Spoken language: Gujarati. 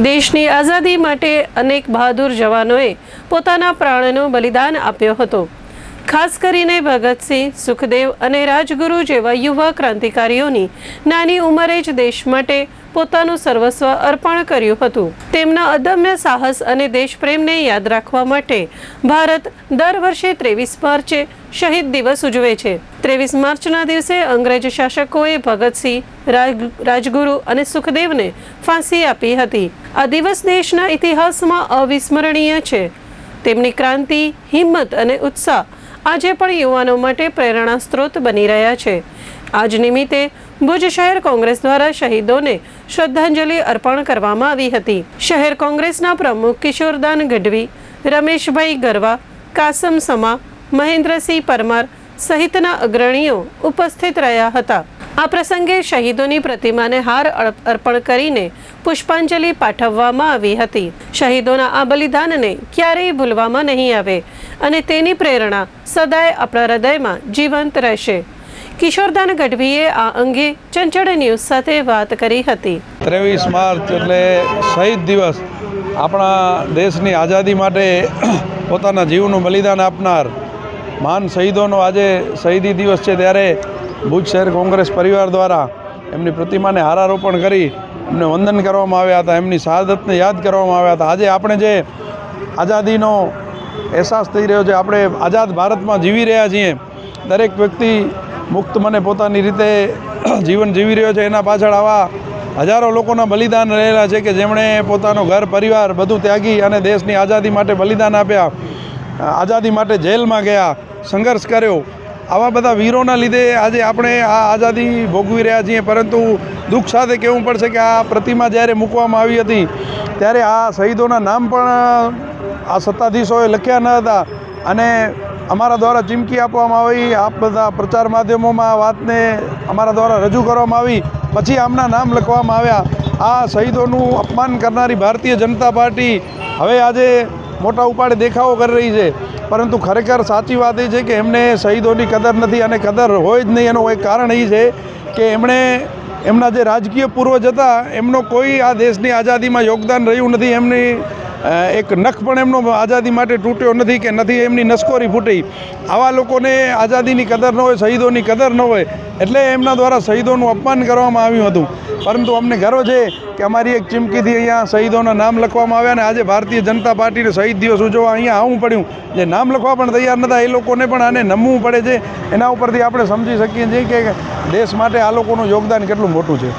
દેશની આઝાદી માટે અનેક બહાદુર જવાનોએ પોતાના પ્રાણનું બલિદાન આપ્યો હતો। ખાસ કરીને ભગતસિંહ, સુખદેવ અને રાજગુરુ જેવા યુવા ક્રાંતિકારીઓની નાની ઉંમરે જ દેશ માટે પોતાનું સર્વસ્વ અર્પણ કર્યું હતું। તેમના અદમ્ય સાહસ અને દેશપ્રેમને યાદ રાખવા માટે ભારત દર વર્ષે 23 માર્ચે શહીદ દિવસ ઉજવે છે। 23 માર્ચના દિવસે અંગ્રેજ શાસકોએ ભગતસિંહ, રાજગુરુ અને સુખદેવને ફાંસી આપી હતી। આ દિવસ દેશના ઇતિહાસમાં અવિસ્મરણીય છે। તેમની ક્રાંતિ, હિંમત અને ઉત્સાહ આજે પણ યુવાનો માટે પ્રેરણા સ્ત્રોત બની રહ્યા છે। આજ નિમિત્તે ભુજ શહેર કોંગ્રેસ દ્વારા શહીદોને શ્રદ્ધાંજલિ અર્પણ કરવામાં આવી હતી। શહેર કોંગ્રેસના પ્રમુખ કિશોરદાન ગઢવી, રમેશભાઈ ગરવા, કાસમ સમા, મહેન્દ્રસિંહ પરમાર સહિતના અગ્રણીઓ ઉપસ્થિત રહ્યા હતા। આ પ્રસંગે શહીદોની પ્રતિમાને હાર અર્પણ કરીને પુષ્પાંજલિ પાઠવવામાં આવી હતી। શહીદોના આ બલિદાનને ક્યારેય ભૂલવામાં નહીં આવે અને તેની પ્રેરણા સદાય આપણા હૃદયમાં જીવંત રહેશે। કિશોરદાન ગઢવીએ આ અંગે ચંચળ ન્યૂઝ સાથે વાત કરી હતી। 23 માર્ચ એટલે શહીદ દિવસ, આપણા દેશની આઝાદી માટે પોતાના જીવનું બલિદાન આપનાર મહાન શહીદોનો આજે શહીદી દિવસ છે। ત્યારે ભુજ શહેર કોંગ્રેસ પરિવાર દ્વારા એમની પ્રતિમાને હારારોપણ કરી એમને વંદન કરવામાં આવ્યા હતા, એમની શહાદતને યાદ કરવામાં આવ્યા હતા। આજે આપણે જે આઝાદીનો અહેસાસ થઈ રહ્યો છે, આપણે આઝાદ ભારતમાં જીવી રહ્યા છીએ। દરેક વ્યક્તિ મુક્ત મને પોતાની રીતે જીવન જીવી રહ્યો છે। એના પાછળ આવા હજારો લોકોના બલિદાન રહેલા છે કે જેમણે પોતાનો ઘર પરિવાર બધું ત્યાગી અને દેશની આઝાદી માટે બલિદાન આપ્યા, આઝાદી માટે જેલમાં ગયા, સંઘર્ષ કર્યો। આવા બધા વીરોના લીધે આજે આપણે આ આઝાદી ભોગવી રહ્યા છીએ। પરંતુ દુઃખ સાથે કહેવું પડશે કે આ પ્રતિમા જ્યારે મૂકવામાં આવી હતી ત્યારે આ શહીદોના નામ પણ આ સત્તાધીશોએ લખ્યા ન હતા અને અમારા દ્વારા ચીમકી આપવામાં આવી। આ બધા પ્રચાર માધ્યમોમાં આ વાતને અમારા દ્વારા રજૂ કરવામાં આવી, પછી આમના નામ લખવામાં આવ્યા। આ શહીદોનું અપમાન કરનારી ભારતીય જનતા પાર્ટી હવે આજે મોટા ઉપાડે દેખાવો કરી રહી છે, પરંતુ ખરેખર સાચી વાત એ છે કે એમને શહીદોની કદર નથી અને કદર હોય જ નહીં। એનું એક કારણ એ છે કે એમના જે રાજકીય પૂર્વજ હતા એમનો કોઈ આ દેશની આઝાદીમાં યોગદાન રહ્યું નથી। એમની એક નખ પણ એમનો આઝાદી માટે તૂટ્યો નથી કે નથી એમની નસકોરી ફૂટી। આવા લોકોને આઝાદીની કદર ન હોય, શહીદોની કદર ન હોય, એટલે એમના દ્વારા શહીદોનું અપમાન કરવામાં આવ્યું હતું। પરંતુ અમને ગર્વ છે કે અમારી એક ચીમકીથી અહીંયા શહીદોના નામ લખવામાં આવ્યા અને આજે ભારતીય જનતા પાર્ટીને શહીદ દિવસ ઉજવવા અહીંયા આવવું પડ્યું। જે નામ લખવા પણ તૈયાર નહોતા એ લોકોને પણ આને નમવું પડે છે। એના ઉપરથી આપણે સમજી શકીએ છીએ કે દેશ માટે આ લોકોનું યોગદાન કેટલું મોટું છે।